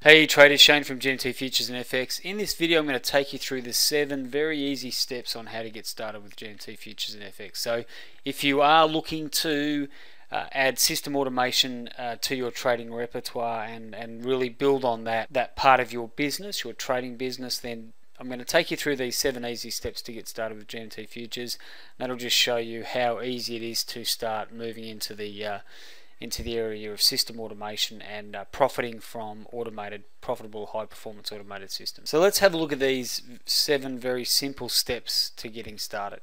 Hey traders, Shane from GMT Futures and FX. In this video I'm going to take you through the 7 very easy steps on how to get started with GMT Futures and FX. So if you are looking to add system automation to your trading repertoire and really build on that part of your business, your trading business, then I'm going to take you through these 7 easy steps to get started with GMT Futures. That'll just show you how easy it is to start moving into the area of system automation and profiting from profitable high-performance automated systems. So let's have a look at these 7 very simple steps to getting started.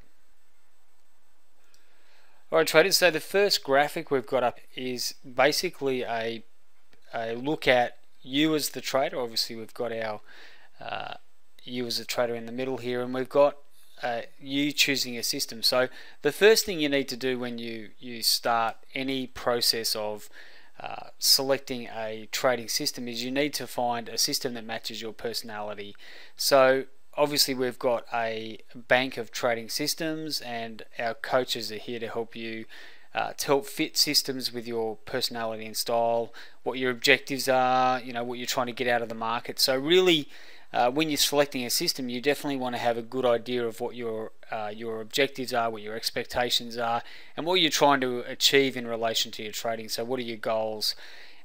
Alright traders, so the first graphic we've got up is basically a look at you as the trader. Obviously we've got our you as a trader in the middle here, and we've got you choosing a system. So the first thing you need to do when you start any process of selecting a trading system is you need to find a system that matches your personality. So obviously we've got a bank of trading systems, and our coaches are here to help you to help fit systems with your personality and style, what your objectives are, what you're trying to get out of the market. So really when you're selecting a system, you definitely want to have a good idea of what your objectives are, what your expectations are, and what you're trying to achieve in relation to your trading. So what are your goals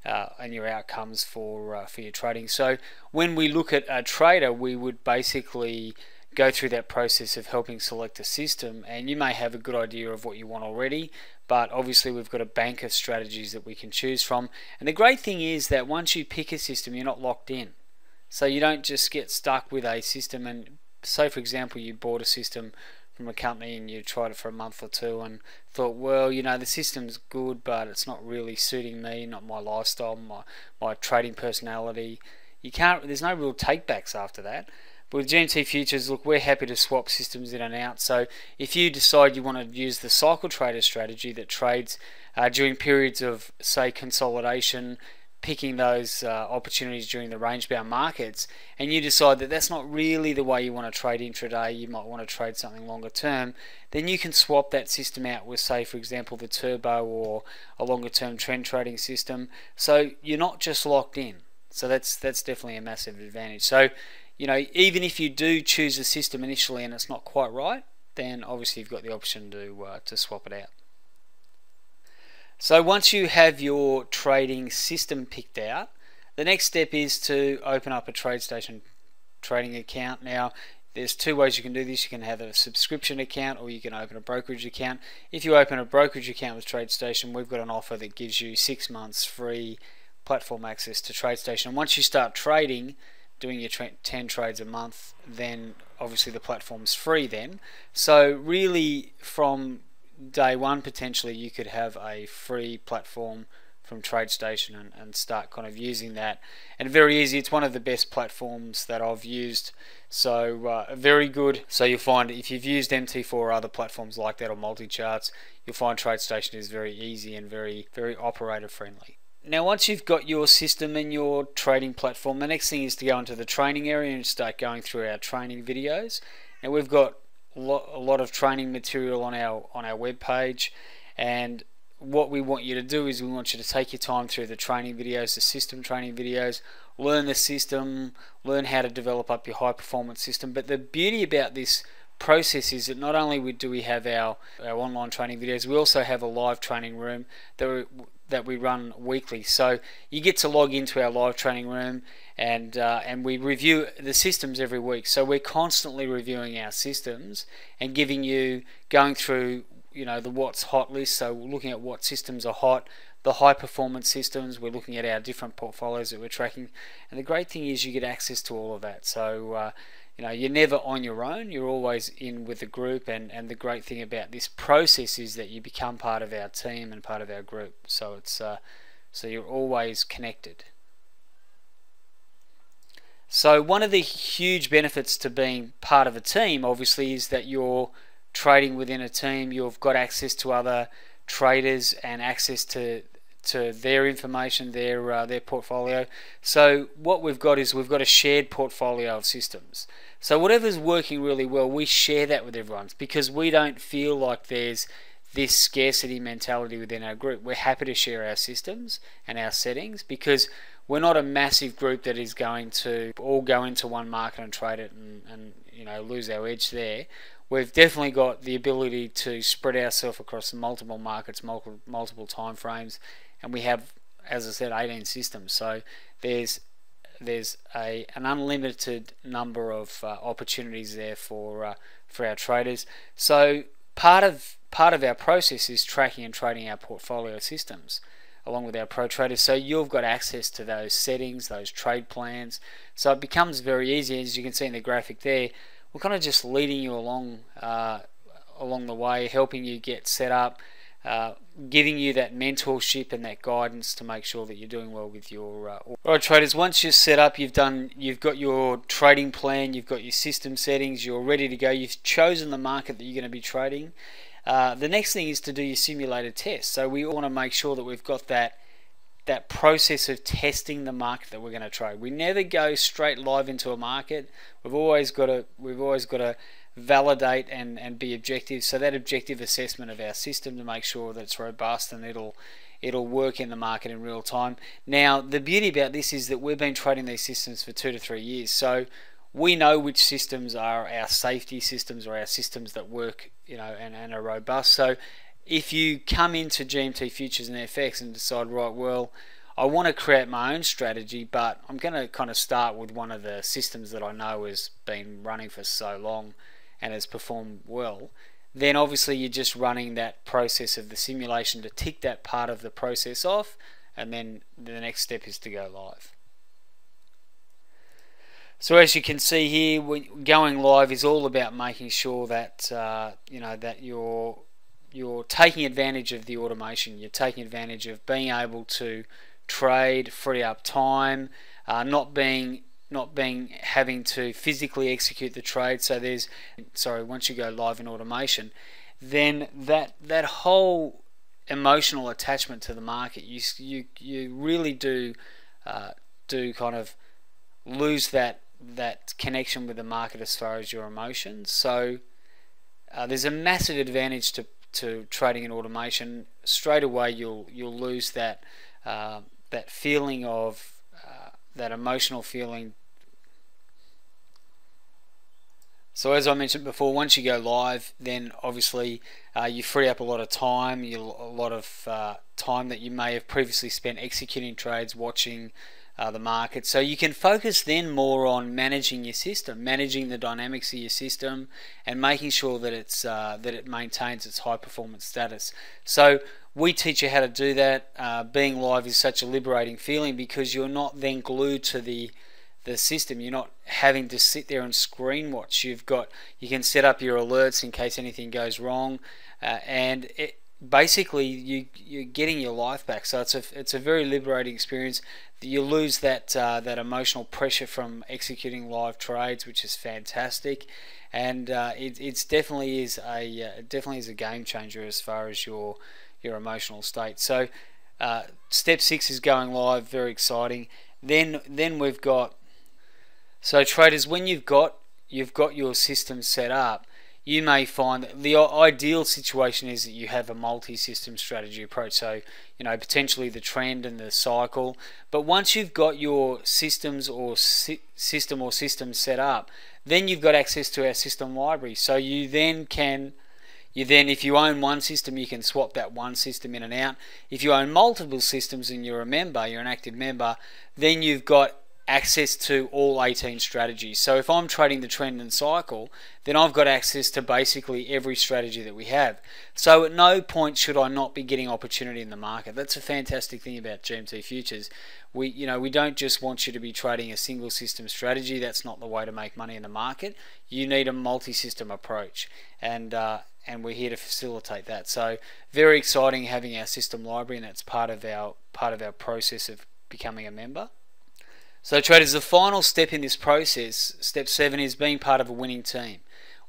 and your outcomes for your trading? So when we look at a trader, we would basically go through that process of helping select a system, and you may have a good idea of what you want already, but obviously we've got a bank of strategies that we can choose from. And the great thing is that once you pick a system, you're not locked in. So you don't just get stuck with a system, and say for example you bought a system from a company and you tried it for a month or two and thought, well, the system's good, but it's not really suiting me, not my lifestyle, my trading personality. There's no real takebacks after that. But with GMT Futures, look, we're happy to swap systems in and out. So if you decide you want to use the cycle trader strategy that trades during periods of, say, consolidation, picking those opportunities during the range-bound markets, and you decide that that's not really the way you want to trade intraday, you might want to trade something longer term, then you can swap that system out with, say for example, the turbo or a longer term trend trading system. So you're not just locked in. So that's definitely a massive advantage. So even if you do choose a system initially and it's not quite right, then obviously you've got the option to swap it out. So once you have your trading system picked out, the next step is to open up a Tradestation Trading account. Now there's 2 ways you can do this. You can have a subscription account, or you can open a brokerage account. If you open a brokerage account with Tradestation, we've got an offer that gives you 6 months free platform access to Tradestation. And once you start trading, doing your 10 trades a month, then obviously the platform's free then. So really from day one, potentially you could have a free platform from Tradestation and start kind of using that. And very easy, it's one of the best platforms that I've used, so very good. So you'll find if you've used MT4 or other platforms like that, or multi-charts, you'll find Tradestation is very easy and very operator friendly. Now once you've got your system and your trading platform, the next thing is to go into the training area and start going through our training videos. Now we've got a lot of training material on our web page, and what we want you to do is we want you to take your time through the training videos, the system training videos, learn the system, learn how to develop up your high performance system. But the beauty about this process is that not only do we have our online training videos, we also have a live training room that we run weekly. So you get to log into our live training room, and we review the systems every week. So we're constantly reviewing our systems and going through the what's hot list. So we're looking at what systems are hot, the high performance systems. We're looking at our different portfolios that we're tracking, and the great thing is you get access to all of that. So you're never on your own, you're always in with the group, and the great thing about this process is that you become part of our team and part of our group. So it's so you're always connected. So one of the huge benefits to being part of a team obviously is that you're trading within a team. You've got access to other traders and access to their information, their portfolio. So what we've got is we've got a shared portfolio of systems. So whatever's working really well, we share that with everyone, because we don't feel like there's this scarcity mentality within our group. We're happy to share our systems and our settings because we're not a massive group that is going to all go into one market and trade it and you know, lose our edge there. We've definitely got the ability to spread ourselves across multiple markets, multiple time frames, and we have, as I said, 18 systems. So there's an unlimited number of opportunities there for our traders. So part of our process is tracking and trading our portfolio systems along with our pro traders. So you've got access to those settings, those trade plans. So it becomes very easy, as you can see in the graphic there. We're kind of just leading you along the way, helping you get set up, giving you that mentorship and that guidance to make sure that you're doing well with your Alright traders, once you're set up, you've got your trading plan, you've got your system settings, you're ready to go, you've chosen the market that you're going to be trading. The next thing is to do your simulated test. So we want to make sure that we've got that process of testing the market that we're going to trade. We never go straight live into a market. We've always got to validate and be objective. So that objective assessment of our system to make sure that it's robust and it'll work in the market in real time. Now the beauty about this is that we've been trading these systems for 2 to 3 years, so we know which systems are our safety systems or our systems that work, you know, and are robust. So if you come into GMT Futures and FX and decide, right, well, I want to create my own strategy, but I'm going to kind of start with one of the systems that I know has been running for so long and has performed well, then obviously you're just running that process of the simulation to tick that part of the process off, and then the next step is to go live. So as you can see here, going live is all about making sure that you know, that you're taking advantage of the automation. You're taking advantage of being able to trade, free up time, not having to physically execute the trade. So once you go live in automation, then that whole emotional attachment to the market, you really do kind of lose that connection with the market as far as your emotions. So there's a massive advantage to trading in automation. Straight away you'll lose that feeling of that emotional feeling. So as I mentioned before, once you go live, then obviously you free up a lot of time, a lot of time that you may have previously spent executing trades, watching the market. So you can focus then more on managing your system, managing the dynamics of your system, and making sure that it maintains its high performance status. So we teach you how to do that. Being live is such a liberating feeling because you're not then glued to the system. You're not having to sit there and screen watch. You can set up your alerts in case anything goes wrong, and basically you're getting your life back. So it's a very liberating experience. You lose that emotional pressure from executing live trades, which is fantastic, and it definitely is a game changer as far as your emotional state. So step 6 is going live, very exciting. Then we've got, so traders, when you've got your system set up, you may find that the ideal situation is that you have a multi-system strategy approach. So, you know, potentially the trend and the cycle. But once you've got your systems or systems set up, then you've got access to our system library. So you then, if you own one system, you can swap that one system in and out. If you own multiple systems and you're an active member, then you've got access to all 18 strategies. So if I'm trading the trend and cycle, then I've got access to basically every strategy that we have. So at no point should I not be getting opportunity in the market. That's a fantastic thing about GMT Futures. We don't just want you to be trading a single system strategy. That's not the way to make money in the market. You need a multi-system approach, and we're here to facilitate that. So very exciting having our system library, and that's part of our process of becoming a member. So traders, the final step in this process, step 7, is being part of a winning team.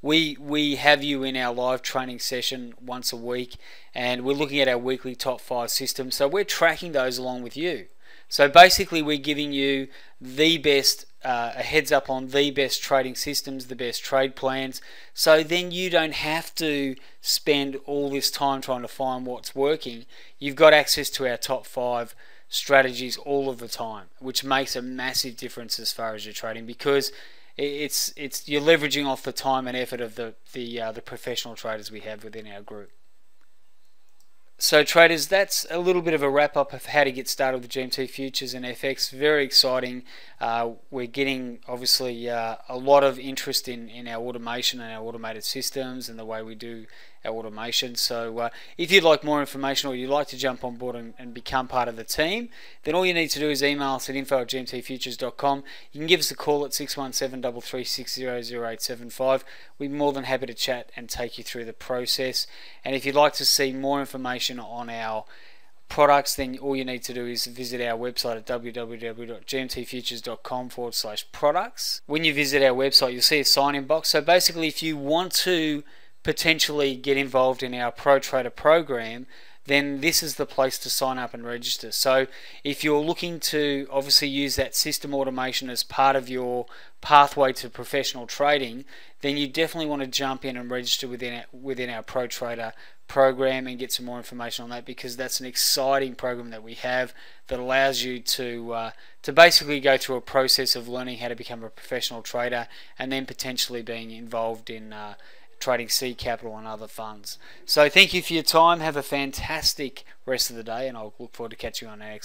We have you in our live training session once a week, and we're looking at our weekly top 5 systems. So we're tracking those along with you. So basically we're giving you the best, a heads up on the best trading systems, the best trade plans. So then you don't have to spend all this time trying to find what's working. You've got access to our top 5 strategies all of the time, which makes a massive difference as far as your trading, because it's you're leveraging off the time and effort of the professional traders we have within our group. So traders, that's a little bit of a wrap up of how to get started with GMT Futures and FX. Very exciting. We're getting obviously a lot of interest in our automation and our automated systems and the way we do our automation. So if you'd like more information or you'd like to jump on board and become part of the team, then all you need to do is email us at info@gmtfutures.com. You can give us a call at 617-336-00875. We're more than happy to chat and take you through the process. And if you'd like to see more information on our products, then all you need to do is visit our website at www.gmtfutures.com/products. When you visit our website, you'll see a sign-in box. So basically, if you want to potentially get involved in our Pro Trader program, then this is the place to sign up and register. So if you're looking to obviously use that system automation as part of your pathway to professional trading, then you definitely want to jump in and register within our Pro Trader program and get some more information on that, because that's an exciting program that we have that allows you to basically go through a process of learning how to become a professional trader and then potentially being involved in trading seed capital and other funds. So thank you for your time. Have a fantastic rest of the day, and I'll look forward to catching you on our next